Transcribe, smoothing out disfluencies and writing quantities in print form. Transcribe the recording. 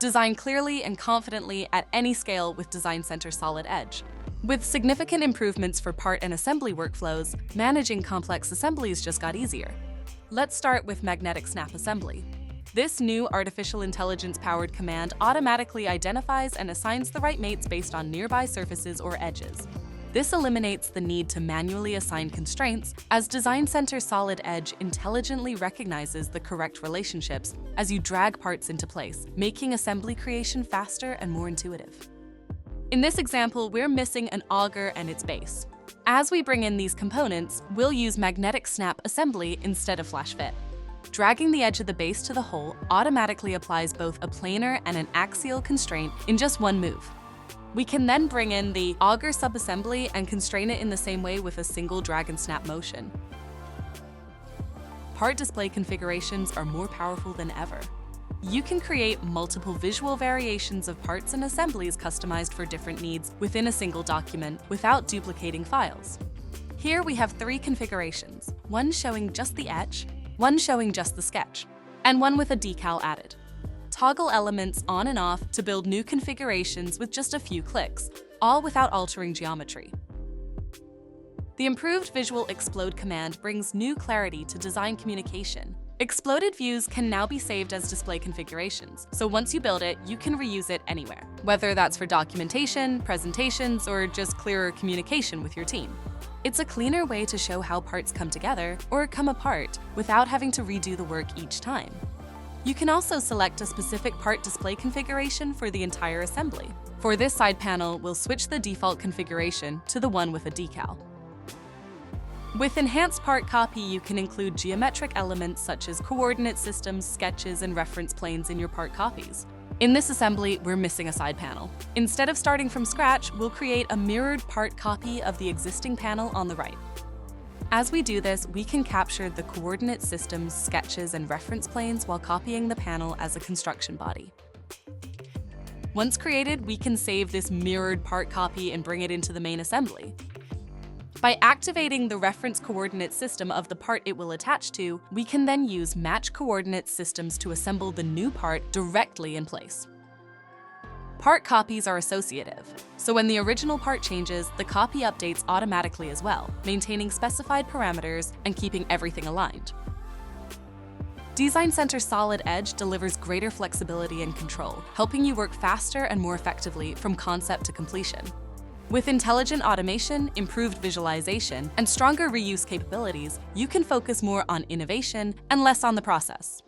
Design clearly and confidently at any scale with Designcenter Solid Edge. With significant improvements for part and assembly workflows, managing complex assemblies just got easier. Let's start with magnetic snap assembly. This new artificial intelligence-powered command automatically identifies and assigns the right mates based on nearby surfaces or edges. This eliminates the need to manually assign constraints, as Designcenter Solid Edge intelligently recognizes the correct relationships as you drag parts into place, making assembly creation faster and more intuitive. In this example, we're missing an auger and its base. As we bring in these components, we'll use magnetic snap assembly instead of flash fit. Dragging the edge of the base to the hole automatically applies both a planar and an axial constraint in just one move. We can then bring in the auger subassembly and constrain it in the same way with a single drag and snap motion. Part display configurations are more powerful than ever. You can create multiple visual variations of parts and assemblies customized for different needs within a single document without duplicating files. Here we have 3 configurations, one showing just the edge, one showing just the sketch, and one with a decal added. Toggle elements on and off to build new configurations with just a few clicks, all without altering geometry. The improved visual explode command brings new clarity to design communication. Exploded views can now be saved as display configurations, so once you build it, you can reuse it anywhere, whether that's for documentation, presentations, or just clearer communication with your team. It's a cleaner way to show how parts come together or come apart without having to redo the work each time. You can also select a specific part display configuration for the entire assembly. For this side panel, we'll switch the default configuration to the one with a decal. With enhanced part copy, you can include geometric elements such as coordinate systems, sketches, and reference planes in your part copies. In this assembly, we're missing a side panel. Instead of starting from scratch, we'll create a mirrored part copy of the existing panel on the right. As we do this, we can capture the coordinate systems, sketches, and reference planes while copying the panel as a construction body. Once created, we can save this mirrored part copy and bring it into the main assembly. By activating the reference coordinate system of the part it will attach to, we can then use match coordinate systems to assemble the new part directly in place. Part copies are associative, so when the original part changes, the copy updates automatically as well, maintaining specified parameters and keeping everything aligned. Designcenter Solid Edge delivers greater flexibility and control, helping you work faster and more effectively from concept to completion. With intelligent automation, improved visualization, and stronger reuse capabilities, you can focus more on innovation and less on the process.